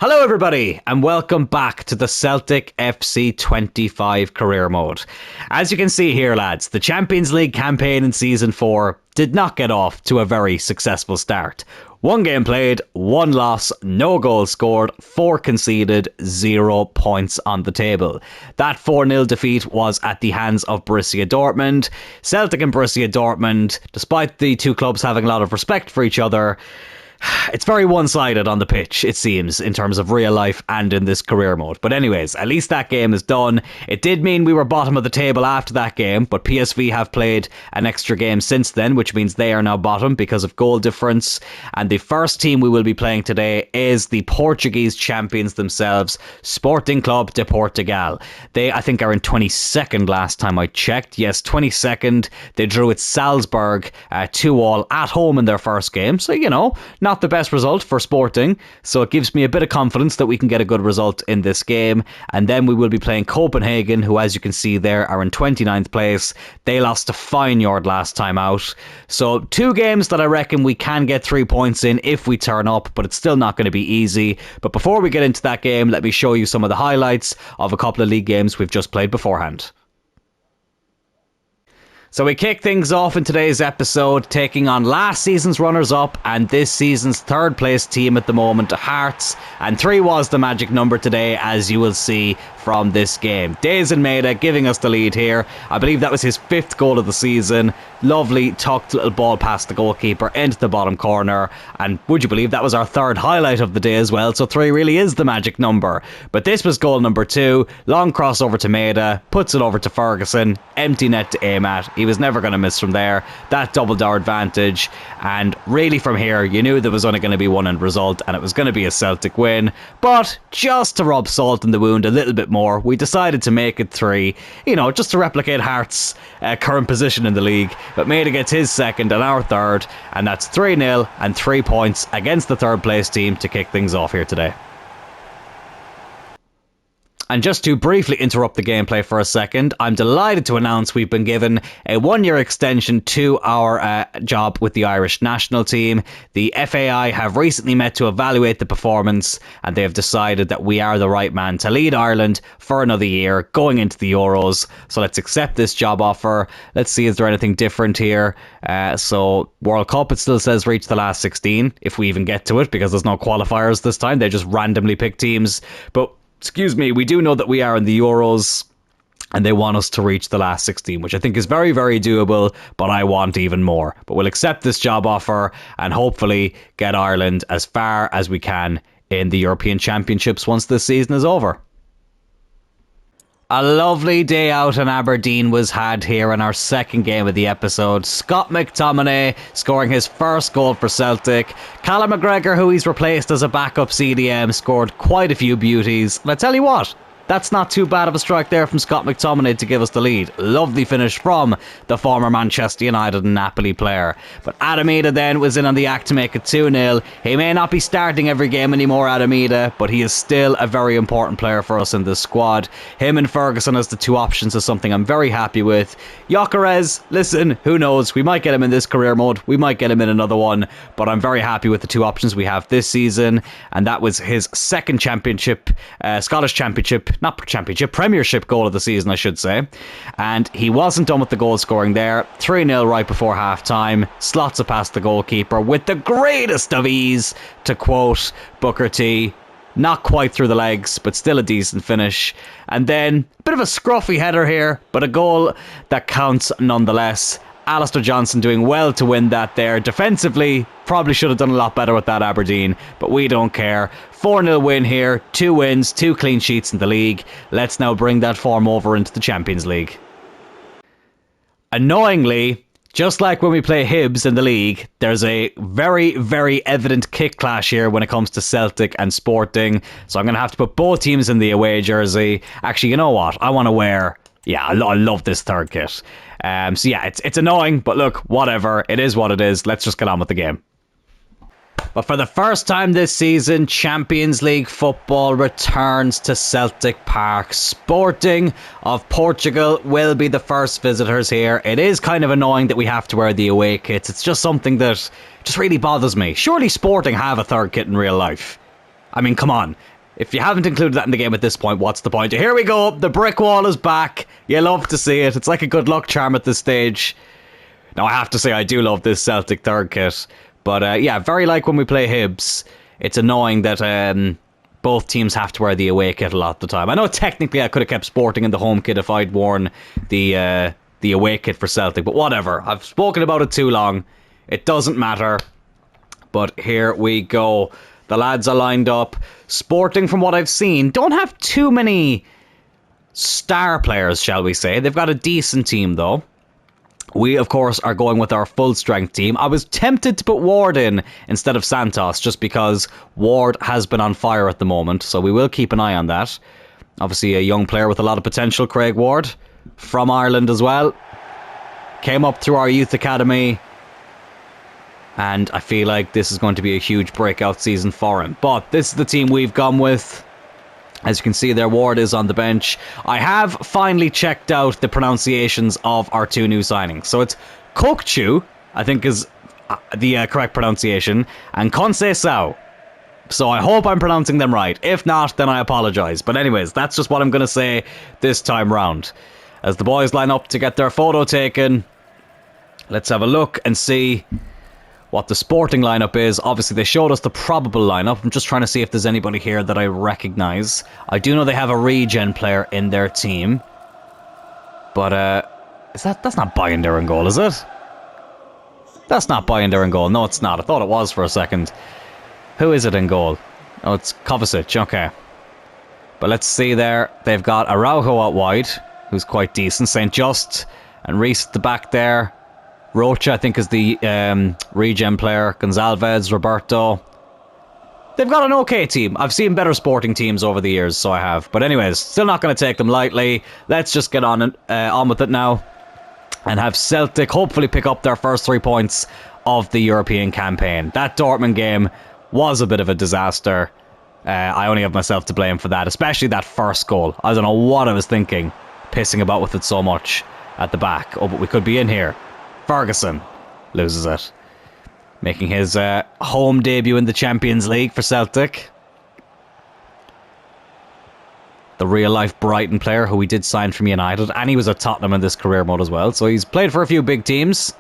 Hello everybody and welcome back to the Celtic FC 25 career mode. As you can see here lads, the Champions League campaign in Season 4 did not get off to a very successful start. 1 game played, 1 loss, no goals scored, 4 conceded, 0 points on the table. That 4-0 defeat was at the hands of Borussia Dortmund. Celtic and Borussia Dortmund, despite the two clubs having a lot of respect for each other, it's very one-sided on the pitch, it seems, in terms of real life and in this career mode. But anyways, at least that game is done. It did mean we were bottom of the table after that game, but PSV have played an extra game since then, which means they are now bottom because of goal difference. And the first team we will be playing today is the Portuguese champions themselves, Sporting Club de Portugal. They, I think, are in 22nd last time I checked. Yes, 22nd. They drew at Salzburg 2-2 at home in their first game. So, you know, not the best result for Sporting, so it gives me a bit of confidence that we can get a good result in this game. And then we will be playing Copenhagen, who, as you can see there, are in 29th place. They lost to Feyenoord last time out. So 2 games that I reckon we can get 3 points in if we turn up, but it's still not going to be easy. But before we get into that game, let me show you some of the highlights of a couple of league games we've just played beforehand. So we kick things off in today's episode, taking on last season's runners-up and this season's third place team at the moment, Hearts. And 3 was the magic number today, as you will see from this game. Dazen Maeda giving us the lead here. I believe that was his 5th goal of the season. Lovely tucked little ball past the goalkeeper into the bottom corner. And would you believe that was our 3rd highlight of the day as well? So 3 really is the magic number. But this was goal number 2. Long cross over to Maeda, puts it over to Ferguson. Empty net to aim at. He was never going to miss from there. That doubled our advantage. And really from here, you knew there was only going to be one end result, and it was going to be a Celtic win. But just to rub salt in the wound a little bit more, we decided to make it 3. You know, just to replicate Hearts' current position in the league. But Maeda gets his 2nd and our 3rd, and that's 3-0 and 3 points against the 3rd place team to kick things off here today. And just to briefly interrupt the gameplay for a second, I'm delighted to announce we've been given a 1-year extension to our job with the Irish national team. The FAI have recently met to evaluate the performance, and they have decided that we are the right man to lead Ireland for another year going into the Euros. So let's accept this job offer. Let's see, is there anything different here? So World Cup, it still says reach the last 16, if we even get to it, because there's no qualifiers this time. They just randomly pick teams. But excuse me, we do know that we are in the Euros and they want us to reach the last 16, which I think is very, very doable, but I want even more. But we'll accept this job offer and hopefully get Ireland as far as we can in the European Championships once this season is over. A lovely day out in Aberdeen was had here in our 2nd game of the episode. Scott McTominay scoring his 1st goal for Celtic. Callum McGregor, who he's replaced as a backup CDM, scored quite a few beauties. And I tell you what, that's not too bad of a strike there from Scott McTominay to give us the lead. Lovely finish from the former Manchester United and Napoli player. But Adamida then was in on the act to make it 2-0. He may not be starting every game anymore, Adamida, but he is still a very important player for us in this squad. Him and Ferguson as the 2 options is something I'm very happy with. Gyökeres, listen, who knows? We might get him in this career mode. We might get him in another one. But I'm very happy with the 2 options we have this season. And that was his 2nd championship, Scottish championship, not championship, premiership goal of the season, I should say. And he wasn't done with the goal scoring there. 3-0 right before half time. Slots it past the goalkeeper with the greatest of ease, to quote Booker T. Not quite through the legs, but still a decent finish. And then a bit of a scruffy header here, but a goal that counts nonetheless. Alistair Johnson doing well to win that there. Defensively, probably should have done a lot better with that Aberdeen, but we don't care. 4-0 win here, 2 wins, 2 clean sheets in the league. Let's now bring that form over into the Champions League. Annoyingly, just like when we play Hibs in the league, there's a very, very evident kick clash here when it comes to Celtic and Sporting. So I'm going to have to put both teams in the away jersey. Actually, you know what? I want to wear... Yeah, I love this 3rd kit. So yeah, it's annoying, but look, whatever. It is what it is. Let's just get on with the game. But for the first time this season, Champions League football returns to Celtic Park. Sporting of Portugal will be the first visitors here. It is kind of annoying that we have to wear the away kits. It's just something that just really bothers me. Surely Sporting have a 3rd kit in real life. I mean, come on. If you haven't included that in the game at this point, what's the point? Here we go. The brick wall is back. You love to see it. It's like a good luck charm at this stage. Now, I have to say, I do love this Celtic third kit. But, yeah, very like when we play Hibs. It's annoying that both teams have to wear the away kit a lot of the time. I know technically I could have kept Sporting in the home kit if I'd worn the away kit for Celtic. But whatever. I've spoken about it too long. It doesn't matter. But here we go. The lads are lined up. Sporting, from what I've seen, don't have too many star players, shall we say. They've got a decent team, though. We, of course, are going with our full-strength team. I was tempted to put Ward in instead of Santos, just because Ward has been on fire at the moment, so we will keep an eye on that. Obviously, a young player with a lot of potential, Craig Ward, from Ireland as well. Came up through our youth academy. And I feel like this is going to be a huge breakout season for him. But this is the team we've gone with. As you can see there, Ward is on the bench. I have finally checked out the pronunciations of our two new signings. So it's Kokchu, I think is the correct pronunciation, and Conceição. So I hope I'm pronouncing them right. If not, then I apologise. But anyways, that's just what I'm going to say this time round. As the boys line up to get their photo taken, let's have a look and see what the Sporting lineup is. Obviously, they showed us the probable lineup. I'm just trying to see if there's anybody here that I recognise. I do know they have a regen player in their team. But, that's not Binder in goal, is it? That's not Binder in goal. No, it's not. I thought it was for a second. Who is it in goal? Oh, it's Kovacic. Okay. But let's see there. They've got Araujo out wide, who's quite decent. St. Just and Reese at the back there. Rocha, I think, is the regen player. Gonzalez, Roberto. They've got an okay team. I've seen better Sporting teams over the years, so I have. But anyways, still not going to take them lightly. Let's just get on with it now. And have Celtic hopefully pick up their first 3 points of the European campaign. That Dortmund game was a bit of a disaster. I only have myself to blame for that, especially that first goal. I don't know what I was thinking, pissing about with it so much at the back. Oh, but we could be in here. Ferguson loses it, making his home debut in the Champions League for Celtic. The real-life Brighton player who we did sign from United, and he was at Tottenham in this career mode as well, so he's played for a few big teams.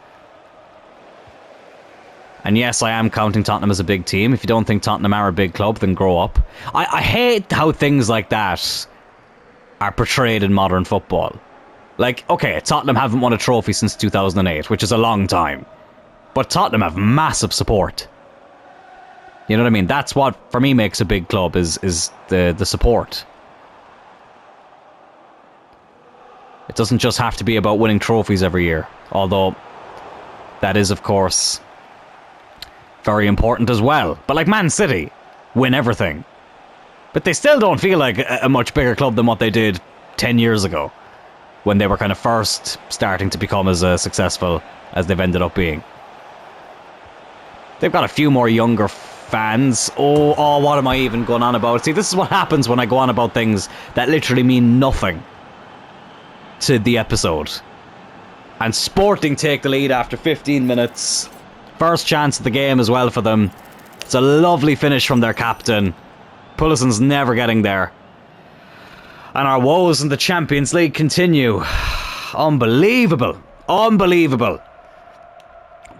And yes, I am counting Tottenham as a big team. If you don't think Tottenham are a big club, then grow up. I hate how things like that are portrayed in modern football. Like, okay, Tottenham haven't won a trophy since 2008, which is a long time. But Tottenham have massive support. You know what I mean? That's what, for me, makes a big club, is the support. It doesn't just have to be about winning trophies every year. Although, that is, of course, very important as well. But like Man City, win everything. But they still don't feel like a much bigger club than what they did 10 years ago, when they were kind of first starting to become as successful as they've ended up being. They've got a few more younger fans. Oh, what am I even going on about? See, this is what happens when I go on about things that literally mean nothing to the episode. And Sporting take the lead after 15 minutes. First chance of the game as well for them. It's a lovely finish from their captain. Pullison's never getting there. And our woes in the Champions League continue. Unbelievable. Unbelievable.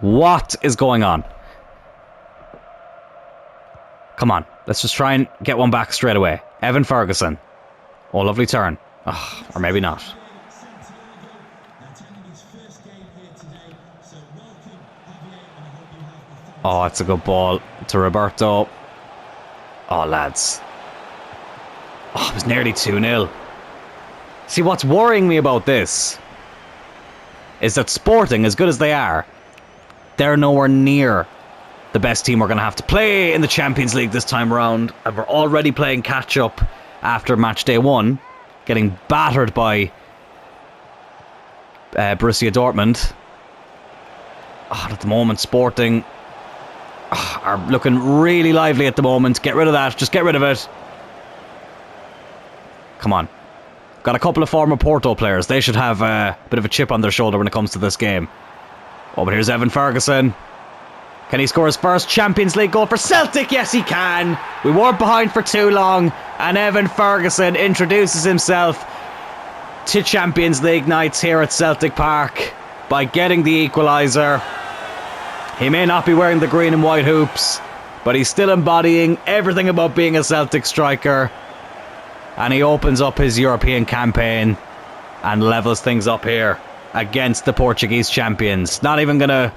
What is going on? Come on. Let's just try and get one back straight away. Evan Ferguson. Oh, lovely turn. Oh, or maybe not. Oh, it's a good ball to Roberto. Oh, lads. Oh, it was nearly 2-0. See, what's worrying me about this is that Sporting, as good as they are, they're nowhere near the best team we're going to have to play in the Champions League this time around. And we're already playing catch-up after match day 1, getting battered by Borussia Dortmund. Oh, at the moment, Sporting are looking really lively at the moment. Get rid of that. Just get rid of it. Come on. Got a couple of former Porto players. They should have a bit of a chip on their shoulder when it comes to this game. Oh, but here's Evan Ferguson. Can he score his first Champions League goal for Celtic? Yes, he can. We weren't behind for too long, and Evan Ferguson introduces himself to Champions League nights here at Celtic Park by getting the equaliser. He may not be wearing the green and white hoops, but he's still embodying everything about being a Celtic striker, and he opens up his European campaign and levels things up here against the Portuguese champions. Not even going to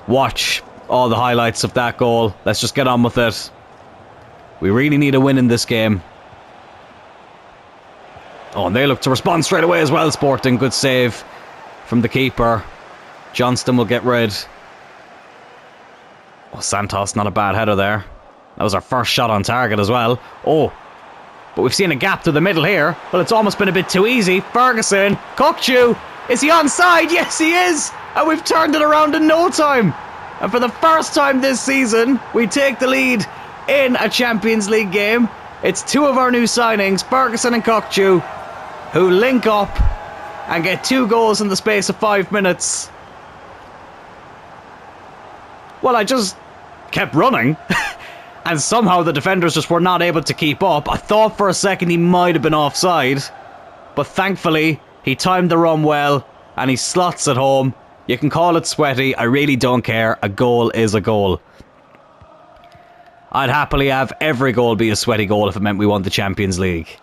watch all the highlights of that goal. Let's just get on with it. We really need a win in this game. Oh, and they look to respond straight away as well, Sporting. Good save from the keeper. Johnston will get rid. Oh, Santos, not a bad header there. That was our first shot on target as well. Oh, but we've seen a gap to the middle here. Well, it's almost been a bit too easy. Ferguson, Kokchu, is he onside? Yes, he is. And we've turned it around in no time. And for the first time this season, we take the lead in a Champions League game. It's two of our new signings, Ferguson and Kokchu, who link up and get 2 goals in the space of 5 minutes. Well, I just kept running. And somehow the defenders just were not able to keep up. I thought for a second he might have been offside. But thankfully, he timed the run well and he slots it home. You can call it sweaty. I really don't care. A goal is a goal. I'd happily have every goal be a sweaty goal if it meant we won the Champions League.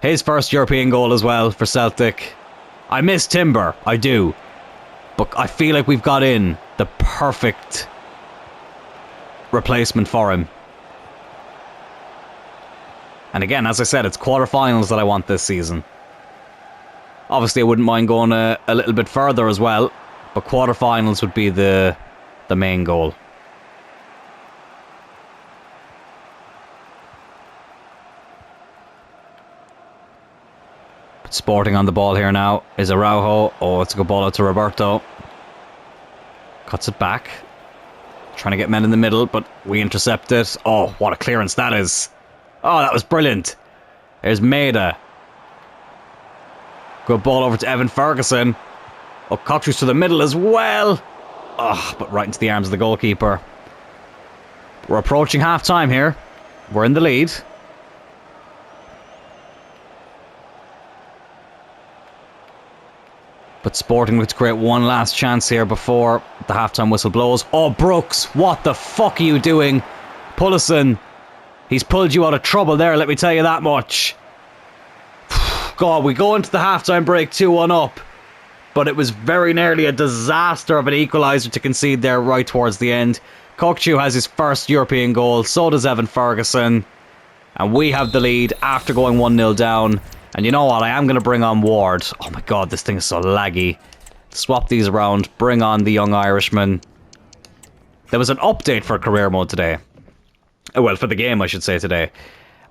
His first European goal as well for Celtic. I miss Timber. I do. But I feel like we've got in the perfect replacement for him. And again, as I said, it's quarterfinals that I want this season. Obviously, I wouldn't mind going a little bit further as well, but quarterfinals would be the main goal. But Sporting on the ball here now is Araujo. Oh, it's a good ball out to Roberto. Cuts it back. Trying to get men in the middle, but we intercept it. Oh, what a clearance that is. Oh, that was brilliant. There's Maida. Good ball over to Evan Ferguson. Oh, Kochu's to the middle as well. Oh, but right into the arms of the goalkeeper. We're approaching half-time here. We're in the lead. But Sporting look to create one last chance here before the halftime whistle blows. Oh, Brooks, what the fuck are you doing? Pullison, he's pulled you out of trouble there, let me tell you that much. God, we go into the halftime break 2-1 up. But it was very nearly a disaster of an equaliser to concede there right towards the end. Kokchu has his first European goal, so does Evan Ferguson. And we have the lead after going 1-0 down. And you know what, I am going to bring on Ward. Oh my god, this thing is so laggy. Swap these around, bring on the young Irishman. There was an update for career mode today. Well, for the game, I should say, today.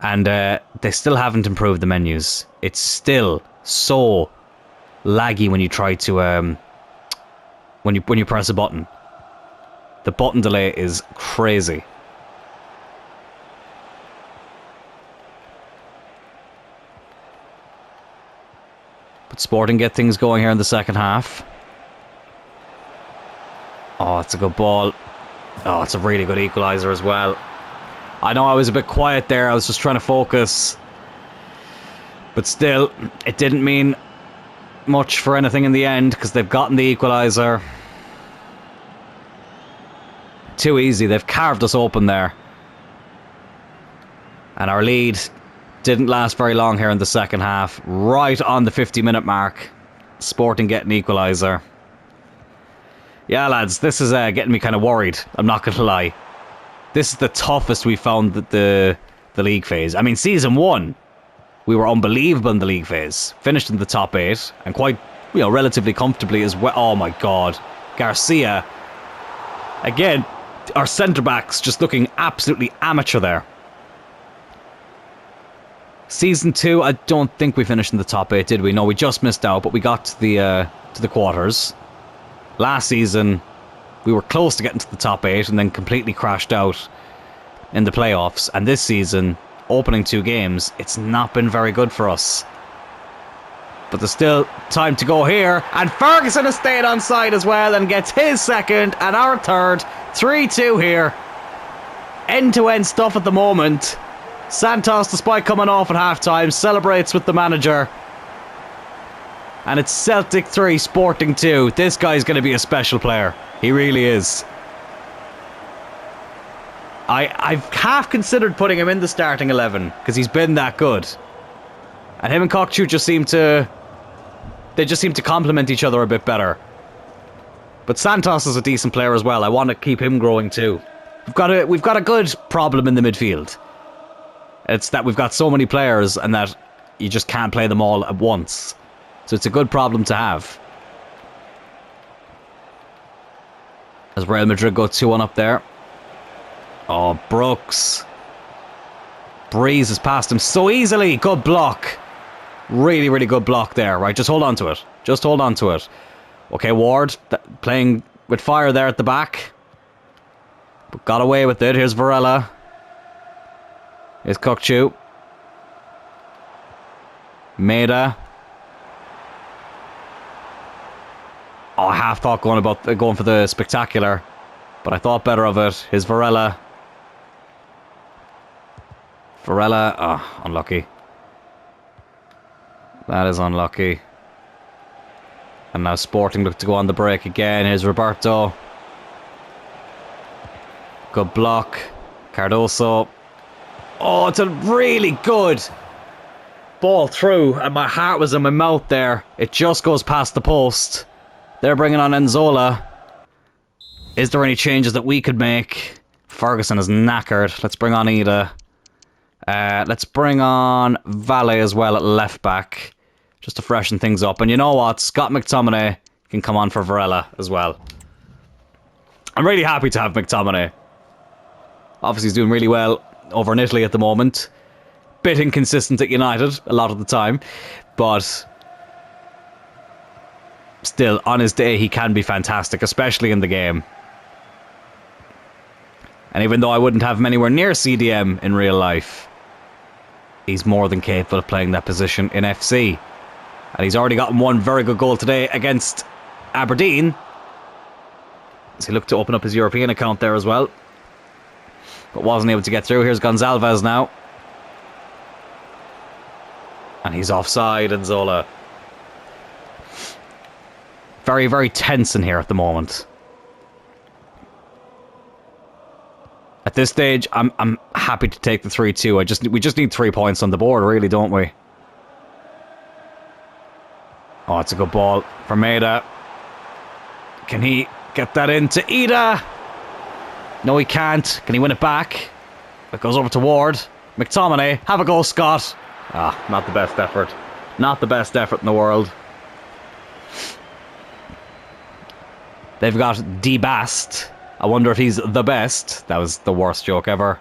And they still haven't improved the menus. It's still so laggy when you try to... when you press a button. The button delay is crazy. But Sporting get things going here in the second half. Oh, it's a good ball. Oh, it's a really good equaliser as well. I know I was a bit quiet there. I was just trying to focus. But still, it didn't mean much for anything in the end because they've gotten the equaliser. Too easy. They've carved us open there. And our lead didn't last very long here in the second half. Right on the 50-minute mark. Sporting getting equaliser. Yeah, lads, this is getting me kind of worried. I'm not going to lie. This is the toughest we found the league phase. I mean, season 1, we were unbelievable in the league phase. Finished in the top 8 and quite, relatively comfortably as well. Oh my god. Garcia. Again, our centre-backs just looking absolutely amateur there. Season 2, I don't think we finished in the top 8, did we? No, we just missed out, but we got to the quarters. Last season, we were close to getting to the top 8 and then completely crashed out in the playoffs. And this season, opening 2 games, it's not been very good for us. But there's still time to go here. And Ferguson has stayed on side as well and gets his second and our third. 3-2 here. End-to-end stuff at the moment. Santos, despite coming off at half-time, celebrates with the manager. And it's Celtic 3, Sporting 2. This guy's going to be a special player. He really is. I've half considered putting him in the starting 11 because he's been that good. And him and Kokchu just seem to... They just seem to complement each other a bit better. But Santos is a decent player as well. I want to keep him growing too. We've got a good problem in the midfield. It's that we've got so many players and that you just can't play them all at once. So it's a good problem to have. As Real Madrid go 2-1 up there. Oh, Brooks. Breezes past him so easily. Good block. Really, really good block there. Right, just hold on to it. Just hold on to it. Okay, Ward playing with fire there at the back. But got away with it. Here's Varela. Here's Kokchu. Maida. Oh, I half thought going for the spectacular. But I thought better of it. Here's Varela. Varela. Oh, unlucky. That is unlucky. And now Sporting look to go on the break again. Here's Roberto. Good block. Cardoso. Oh, it's a really good ball through. And my heart was in my mouth there. It just goes past the post. They're bringing on Enzola. Is there any changes that we could make? Ferguson is knackered. Let's bring on Ida. Let's bring on Valle as well at left back. Just to freshen things up. And you know what? Scott McTominay can come on for Varela as well. I'm really happy to have McTominay. Obviously he's doing really well over in Italy at the moment. Bit inconsistent at United a lot of the time. But still, on his day, he can be fantastic, especially in the game. And even though I wouldn't have him anywhere near CDM in real life, he's more than capable of playing that position in FC. And he's already gotten one very good goal today against Aberdeen. As he looked to open up his European account there as well. But wasn't able to get through. Here's Gonçalves now. And he's offside, Enzola. Very, very tense in here at the moment. At this stage, I'm happy to take the 3-2. We just need 3 points on the board, really, don't we? Oh, it's a good ball for Maida. Can he get that into Ida? No, he can't. Can he win it back? It goes over to Ward. McTominay, have a go, Scott. Ah, not the best effort. Not the best effort in the world. They've got D-Bast. I wonder if he's the best. That was the worst joke ever.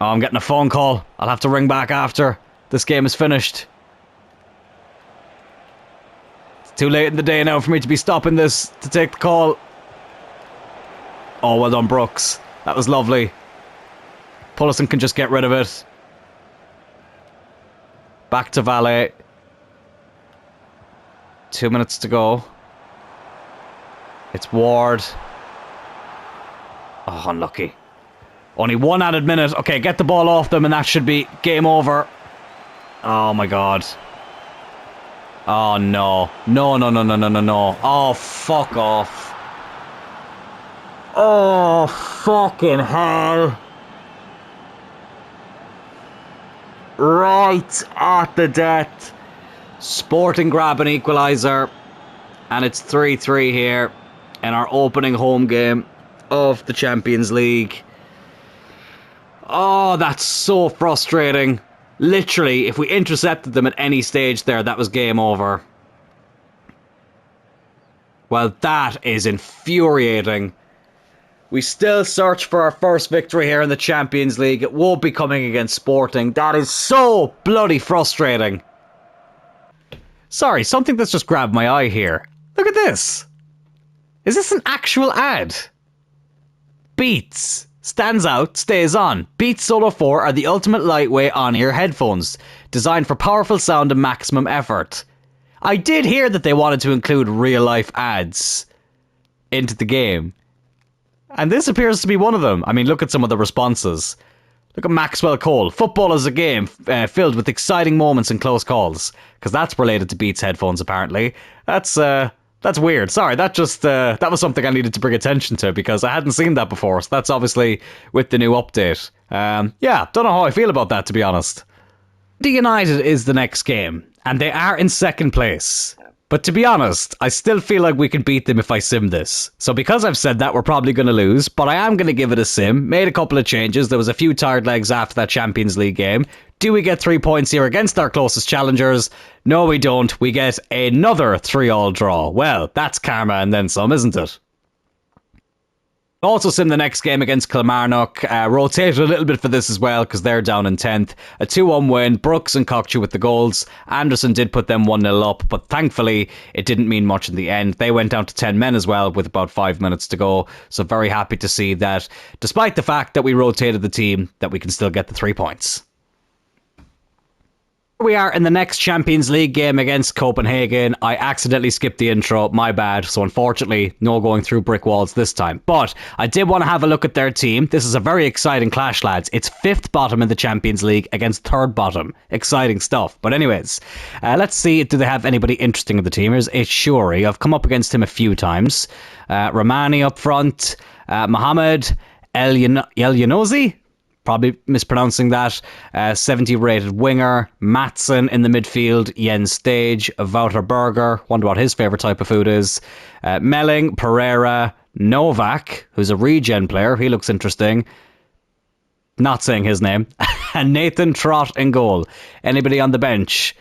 Oh, I'm getting a phone call. I'll have to ring back after this game is finished. It's too late in the day now for me to be stopping this to take the call. Oh, well done, Brooks. That was lovely. Pullison can just get rid of it. Back to Valle. 2 minutes to go. It's Ward. Oh, unlucky. Only 1 added minute. Okay, get the ball off them and that should be game over. Oh my god. Oh no. No, no, no, no, no, no, no. Oh, fuck off. Oh, fucking hell. Right at the death. Sporting grab an equaliser. And it's 3-3 here in our opening home game of the Champions League. Oh, that's so frustrating. Literally, if we intercepted them at any stage there, that was game over. Well, that is infuriating. We still search for our first victory here in the Champions League. It won't be coming against Sporting. That is so bloody frustrating. Sorry, something that's just grabbed my eye here. Look at this. Is this an actual ad? Beats. Stands out, stays on. Beats Solo 4 are the ultimate lightweight on-ear headphones, designed for powerful sound and maximum effort. I did hear that they wanted to include real-life ads into the game. And this appears to be one of them. I mean, look at some of the responses. Look at Maxwell Cole. Football is a game filled with exciting moments and close calls. Because that's related to Beats headphones, apparently. That's weird. Sorry, that was something I needed to bring attention to because I hadn't seen that before. So that's obviously with the new update. Yeah, don't know how I feel about that, to be honest. The United is the next game, and they are in second place. But to be honest, I still feel like we can beat them if I sim this. So because I've said that, we're probably going to lose, but I am going to give it a sim. Made a couple of changes. There was a few tired legs after that Champions League game. Do we get 3 points here against our closest challengers? No, we don't. We get another 3-all draw. Well, that's karma and then some, isn't it? Also sim the next game against Kilmarnock. Rotated a little bit for this as well because they're down in 10th. A 2-1 win. Brooks and Cockchu with the goals. Anderson did put them 1-0 up, but thankfully it didn't mean much in the end. They went down to 10 men as well with about 5 minutes to go. So very happy to see that despite the fact that we rotated the team, that we can still get the 3 points. We are in the next Champions League game against Copenhagen. I accidentally skipped the intro, my bad, so unfortunately no going through brick walls this time. But I did want to have a look at their team. This is a very exciting clash, lads. It's 5th bottom in the Champions League against 3rd bottom. Exciting stuff. But anyways, let's see, do they have anybody interesting in the team? Here's Shuri. I've come up against him a few times. Romani up front. Mohamed El-Yanozi? Probably mispronouncing that. 70 rated winger. Matson in the midfield. Jens Stage. Wouter Berger. Wonder what his favourite type of food is. Melling. Pereira. Novak, who's a regen player. He looks interesting. Not saying his name. And Nathan Trott in goal. Anybody on the bench?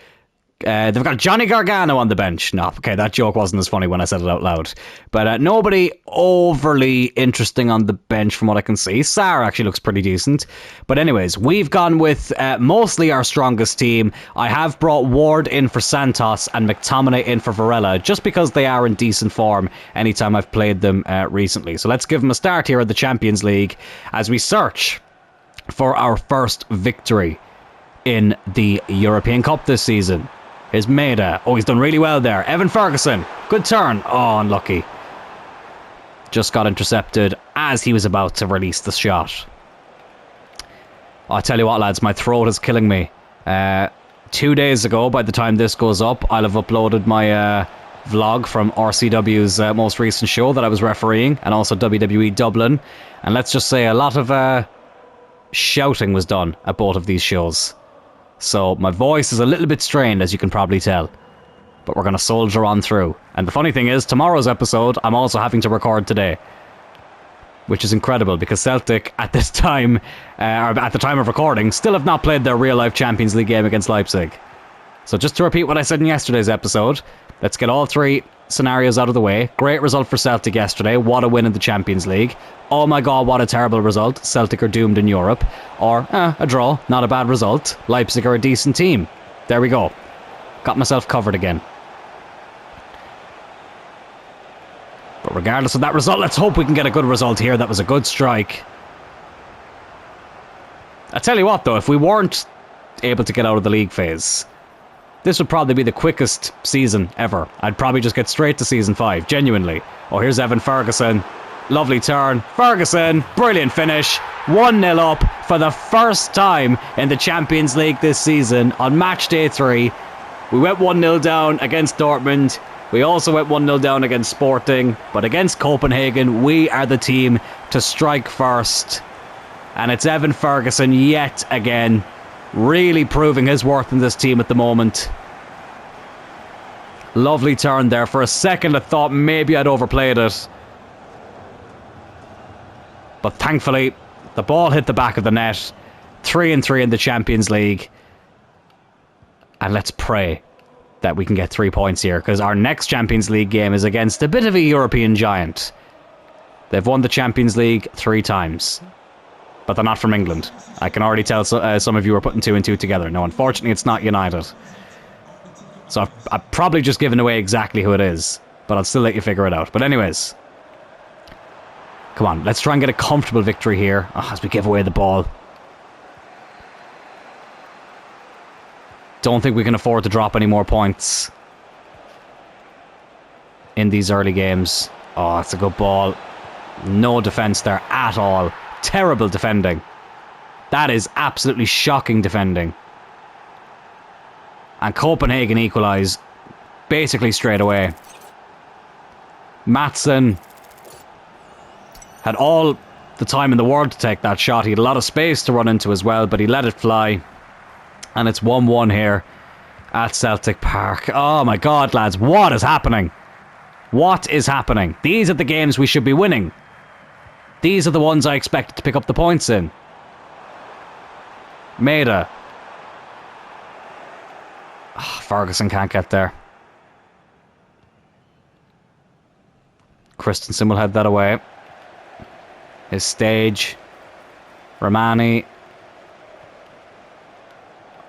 They've got Johnny Gargano on the bench. No, okay, that joke wasn't as funny when I said it out loud. But nobody overly interesting on the bench from what I can see. Sarr actually looks pretty decent. But anyways, we've gone with mostly our strongest team. I have brought Ward in for Santos and McTominay in for Varela, just because they are in decent form anytime I've played them recently. So let's give them a start here at the Champions League as we search for our first victory in the European Cup this season. Here's Maida. Oh, he's done really well there. Evan Ferguson. Good turn. Oh, unlucky. Just got intercepted as he was about to release the shot. Oh, I tell you what, lads, my throat is killing me. 2 days ago, by the time this goes up, I'll have uploaded my vlog from RCW's most recent show that I was refereeing, and also WWE Dublin. And let's just say a lot of shouting was done at both of these shows. So my voice is a little bit strained, as you can probably tell. But we're going to soldier on through. And the funny thing is, tomorrow's episode, I'm also having to record today. Which is incredible, because Celtic, at this time, or at the time of recording, still have not played their real-life Champions League game against Leipzig. So just to repeat what I said in yesterday's episode, let's get all 3 scenarios out of the way. Great result for Celtic yesterday. What a win in the Champions League. Oh my god, what a terrible result. Celtic are doomed in Europe. Or, a draw. Not a bad result. Leipzig are a decent team. There we go. Got myself covered again. But regardless of that result, let's hope we can get a good result here. That was a good strike. I tell you what though, if we weren't able to get out of the league phase, this would probably be the quickest season ever. I'd probably just get straight to season 5, genuinely. Oh, here's Evan Ferguson. Lovely turn. Ferguson, brilliant finish. 1-0 up for the first time in the Champions League this season on match day 3. We went 1-0 down against Dortmund. We also went 1-0 down against Sporting. But against Copenhagen, we are the team to strike first. And it's Evan Ferguson yet again, really proving his worth in this team at the moment. Lovely turn there. For a second I thought maybe I'd overplayed it. But thankfully, the ball hit the back of the net. 3-3 in the Champions League. And let's pray that we can get 3 points here, because our next Champions League game is against a bit of a European giant. They've won the Champions League 3 times. But they're not from England. I can already tell some of you are putting 2 and 2 together. No, unfortunately, it's not United. So I've probably just given away exactly who it is. But I'll still let you figure it out. But anyways. Come on, let's try and get a comfortable victory here as we give away the ball. Don't think we can afford to drop any more points. in these early games. Oh, that's a good ball. No defence there at all. Terrible defending. That is absolutely shocking defending. And Copenhagen equalise basically straight away. Maatsen had all the time in the world to take that shot. He had a lot of space to run into as well, but he let it fly. And it's 1-1 here at Celtic Park. Oh my God, lads, what is happening? What is happening? These are the games we should be winning. These are the ones I expected to pick up the points in. Maida. Oh, Ferguson can't get there. Christensen will head that away. His stage. Romani.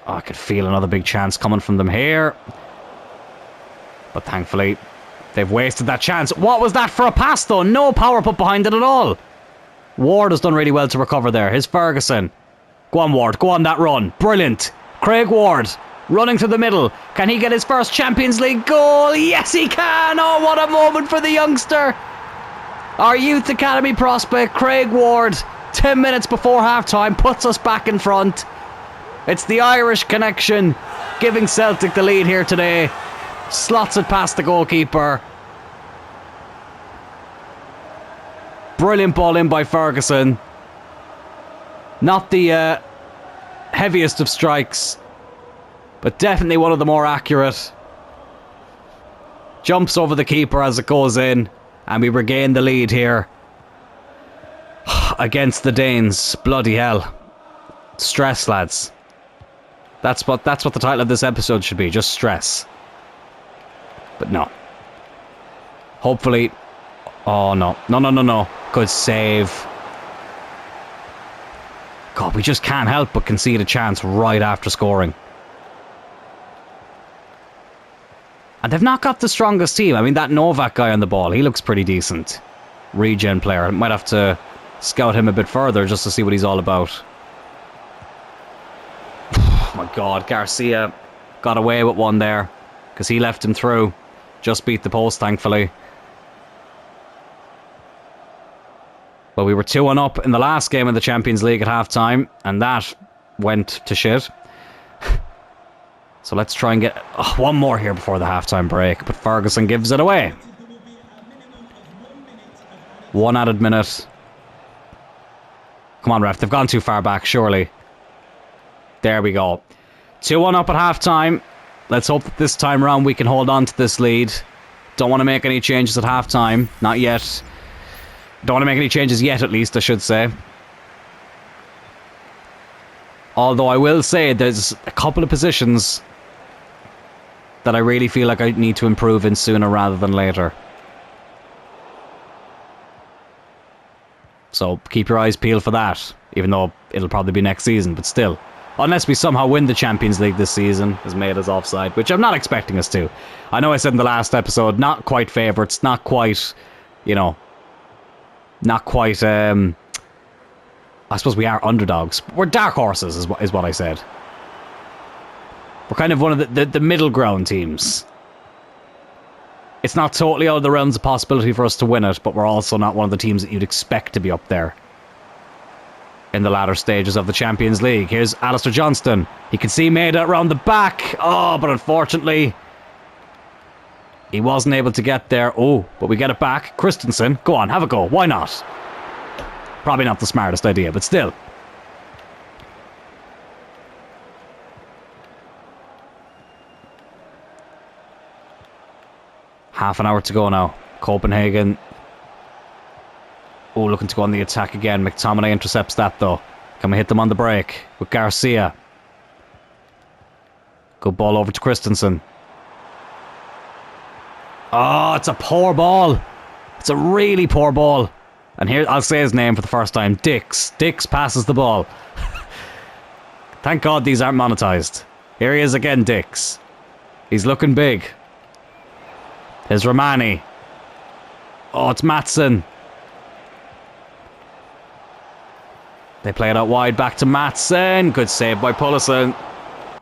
Oh, I could feel another big chance coming from them here. But thankfully, they've wasted that chance. What was that for a pass, though? No power put behind it at all. Ward has done really well to recover there. Here's Ferguson. Go on, Ward. Go on that run. Brilliant. Craig Ward running through the middle. Can he get his first Champions League goal? Yes, he can. Oh, what a moment for the youngster. Our youth academy prospect, Craig Ward, 10 minutes before half-time, puts us back in front. It's the Irish connection giving Celtic the lead here today. Slots it past the goalkeeper. Brilliant ball in by Ferguson. Not the heaviest of strikes, but definitely one of the more accurate. Jumps over the keeper as it goes in, and we regain the lead here against the Danes. Bloody hell. Stress, lads. That's what the title of this episode should be, just stress. But no. Hopefully... Oh, no. No. Good save. God, we just can't help but concede a chance right after scoring. And they've not got the strongest team. I mean, that Novak guy on the ball, he looks pretty decent. Regen player. Might have to scout him a bit further just to see what he's all about. Oh my God, Garcia got away with one there because he left him through. Just beat the post, thankfully. Well, we were 2-1 up in the last game of the Champions League at half-time, and that went to shit. So let's try and get one more here before the half-time break, but Ferguson gives it away. 1 added minute. Come on, ref, they've gone too far back, surely. There we go. 2-1 up at half-time. Let's hope that this time around we can hold on to this lead. Don't want to make any changes at half-time. Not yet. Don't want to make any changes yet, at least, I should say. Although I will say there's a couple of positions that I really feel like I need to improve in sooner rather than later. So keep your eyes peeled for that, even though it'll probably be next season, but still. Unless we somehow win the Champions League this season, as made us offside, which I'm not expecting us to. I know I said in the last episode, not quite favourites, not quite, not quite, I suppose we are underdogs. We're dark horses, is what I said. We're kind of one of the middle ground teams. It's not totally out of the realms of possibility for us to win it, but we're also not one of the teams that you'd expect to be up there in the latter stages of the Champions League. Here's Alistair Johnston. He can see Maida around the back. Oh, but unfortunately, he wasn't able to get there. Oh, but we get it back. Christensen, go on, have a go. Why not? Probably not the smartest idea, but still. Half an hour to go now. Copenhagen. Oh, looking to go on the attack again. McTominay intercepts that, though. Can we hit them on the break with Garcia? Good ball over to Christensen. Oh, it's a poor ball. It's a really poor ball. And here, I'll say his name for the first time. Dix. Dix passes the ball. Thank God these aren't monetized. Here he is again, Dix. He's looking big. There's Romani. Oh, it's Maatsen. They play it out wide back to Maatsen. Good save by Pullison.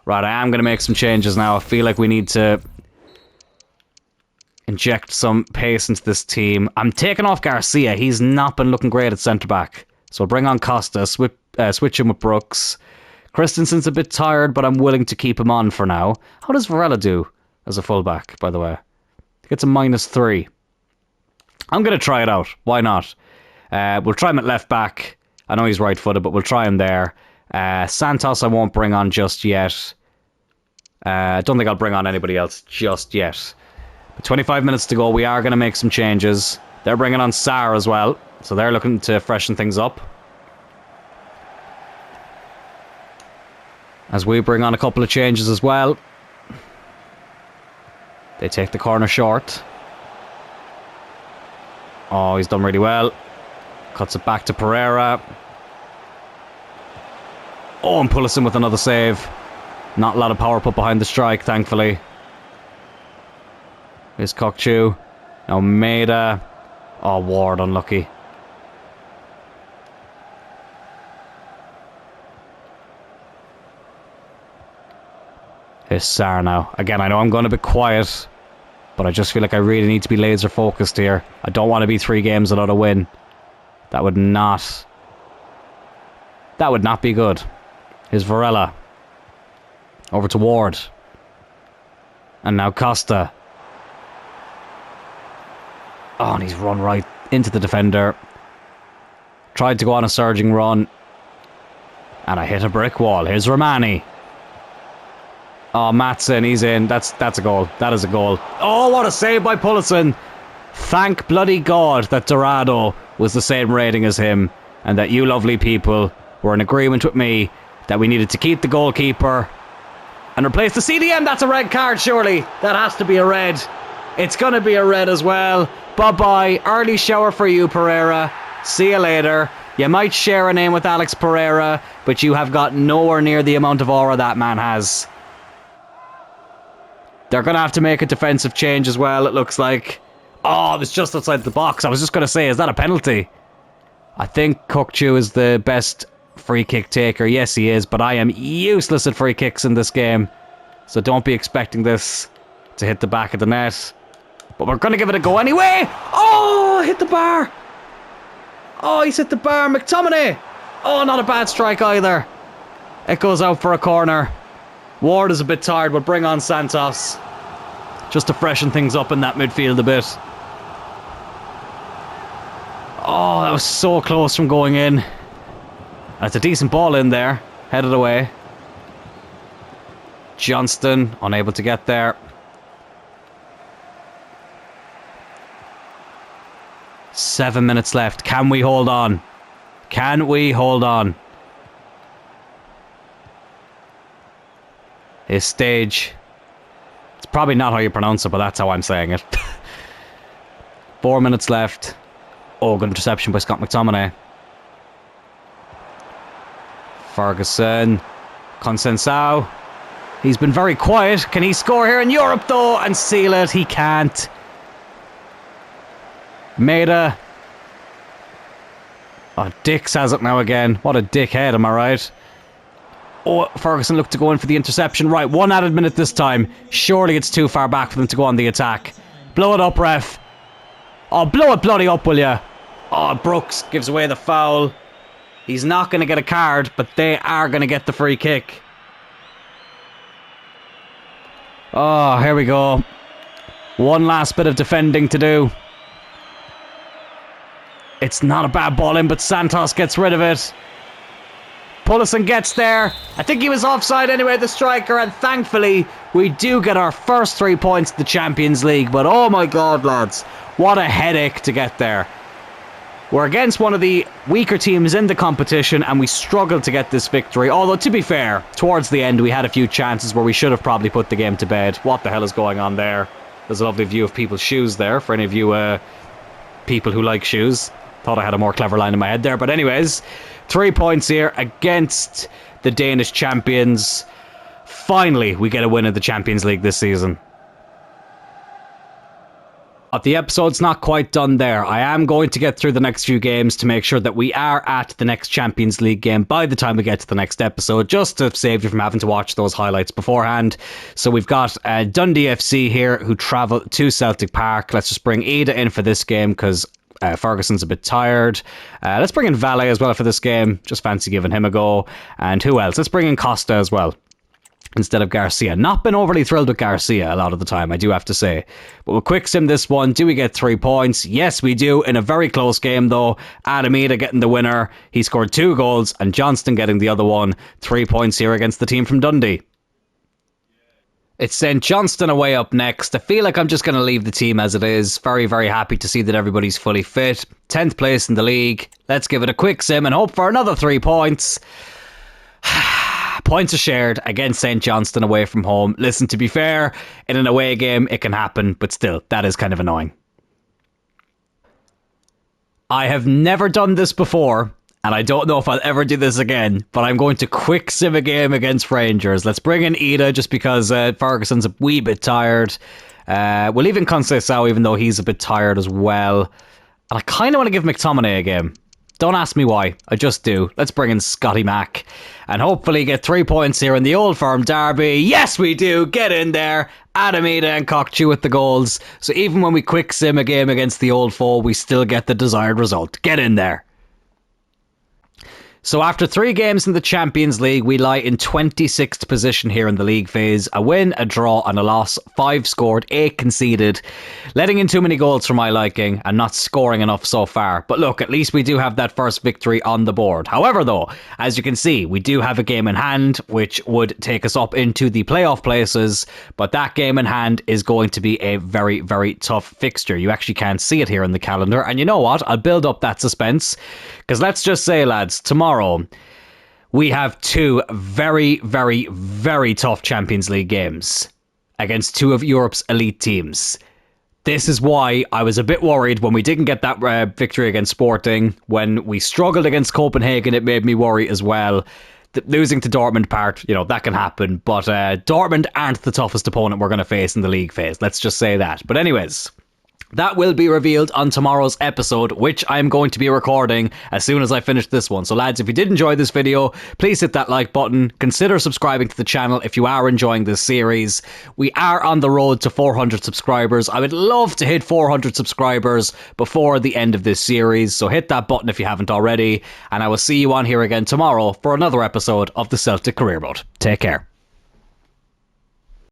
Right, I am going to make some changes now. I feel like we need to inject some pace into this team. I'm taking off Garcia. He's not been looking great at centre-back. So I'll bring on Costa, switch him with Brooks. Christensen's a bit tired, but I'm willing to keep him on for now. How does Varela do as a full-back, by the way? He gets a -3. I'm going to try it out. Why not? We'll try him at left-back. I know he's right-footed, but we'll try him there. Santos I won't bring on just yet. I don't think I'll bring on anybody else just yet. But 25 minutes to go. We are going to make some changes. They're bringing on Sarr as well. So they're looking to freshen things up. As we bring on a couple of changes as well. They take the corner short. Oh, he's done really well. Cuts it back to Pereira. Oh, and Pullison with another save. Not a lot of power put behind the strike, thankfully. Here's Kokchu. Now Maida. Oh, Ward, unlucky. Here's Sarr now. Again, I know I'm going to be quiet, but I just feel like I really need to be laser focused here. I don't want to be 3 games without a win. That would not be good. Here's Varela. Over to Ward. And now Costa. Oh, and he's run right into the defender. Tried to go on a surging run. And I hit a brick wall. Here's Romani. Oh, Maatsen, he's in. That's a goal. That is a goal. Oh, what a save by Pullison. Thank bloody God that Dorado was the same rating as him, and that you lovely people were in agreement with me that we needed to keep the goalkeeper and replace the CDM. That's a red card, surely. That has to be a red. It's going to be a red as well. Bye-bye. Early shower for you, Pereira. See you later. You might share a name with Alex Pereira, but you have got nowhere near the amount of aura that man has. They're going to have to make a defensive change as well, it looks like. Oh, it was just outside the box. I was just going to say, is that a penalty? I think Kokchu is the best free kick taker. Yes, he is, but I am useless at free kicks in this game. So don't be expecting this to hit the back of the net. But we're going to give it a go anyway. Oh, hit the bar. Oh, he's hit the bar. McTominay. Oh, not a bad strike either. It goes out for a corner. Ward is a bit tired. We'll bring on Santos just to freshen things up in that midfield a bit. Oh, that was so close from going in. That's a decent ball in there. Headed away. Johnston, unable to get there. Seven minutes left. Can we hold on? Can we hold on? His stage. It's probably not how you pronounce it, but that's how I'm saying it. 4 minutes left. Oh, good interception by Scott McTominay. Ferguson. Consensao. He's been very quiet. Can he score here in Europe, though, and seal it? He can't. Maida. Oh, Dix has it now again. What a dickhead, am I right? Oh, Ferguson looked to go in for the interception. Right, 1 added minute this time. Surely it's too far back for them to go on the attack. Blow it up, ref. Oh, blow it bloody up, will ya? Oh, Brooks gives away the foul. He's not going to get a card, but they are going to get the free kick. Oh, here we go. One last bit of defending to do. It's not a bad ball in, but Santos gets rid of it. Pullison gets there. I think he was offside anyway, the striker, and thankfully we do get our first 3 points in the Champions League. But oh my God, lads, what a headache to get there. We're against one of the weaker teams in the competition and we struggled to get this victory. Although, to be fair, towards the end we had a few chances where we should have probably put the game to bed. What the hell is going on there? There's a lovely view of people's shoes there for any of you people who like shoes. Thought I had a more clever line in my head there. But anyways, 3 points here against the Danish champions. Finally, we get a win in the Champions League this season. The episode's not quite done there. I am going to get through the next few games to make sure that we are at the next Champions League game by the time we get to the next episode, just to save you from having to watch those highlights beforehand. So we've got Dundee FC here, who travel to Celtic Park. Let's just bring Ida in for this game because Ferguson's a bit tired. Let's bring in Valet as well for this game. Just fancy giving him a go. And who else? Let's bring in Costa as well, instead of Garcia. Not been overly thrilled with Garcia a lot of the time, I do have to say. But we'll quick sim this one. Do we get 3 points? Yes, we do. In a very close game, though. Adamida getting the winner. He scored 2 goals, and Johnston getting the other one. 3 points here against the team from Dundee. It's St. Johnston away up next. I feel like I'm just going to leave the team as it is. Very, very happy to see that everybody's fully fit. 10th place in the league. Let's give it a quick sim and hope for another 3 points. Points are shared against St. Johnston away from home. Listen, to be fair, in an away game, it can happen, but still, that is kind of annoying. I have never done this before, and I don't know if I'll ever do this again, but I'm going to quick sim a game against Rangers. Let's bring in Ida, just because Ferguson's a wee bit tired. We'll leave in Conceição, even though he's a bit tired as well. And I kind of want to give McTominay a game. Don't ask me why, I just do. Let's bring in Scotty Mack and hopefully get 3 points here in the Old Firm derby. Yes, we do. Get in there. Adamida and Cockchew with the goals. So even when we quick sim a game against the old foe, we still get the desired result. Get in there. So after 3 games in the Champions League, we lie in 26th position here in the league phase. A win, a draw and a loss. 5 scored, 8 conceded. Letting in too many goals for my liking and not scoring enough so far. But look, at least we do have that first victory on the board. However though, as you can see, we do have a game in hand which would take us up into the playoff places. But that game in hand is going to be a very, very tough fixture. You actually can't see it here in the calendar. And you know what? I'll build up that suspense. Because let's just say, lads, tomorrow we have 2 very, very, very tough Champions League games against 2 of Europe's elite teams. This is why I was a bit worried when we didn't get that victory against Sporting. When we struggled against Copenhagen, it made me worry as well. Losing to Dortmund part, that can happen. But Dortmund aren't the toughest opponent we're going to face in the league phase. Let's just say that. But anyways, that will be revealed on tomorrow's episode, which I'm going to be recording as soon as I finish this one. So lads, if you did enjoy this video, please hit that like button. Consider subscribing to the channel if you are enjoying this series. We are on the road to 400 subscribers. I would love to hit 400 subscribers before the end of this series. So hit that button if you haven't already. And I will see you on here again tomorrow for another episode of the Celtic Career Mode. Take care.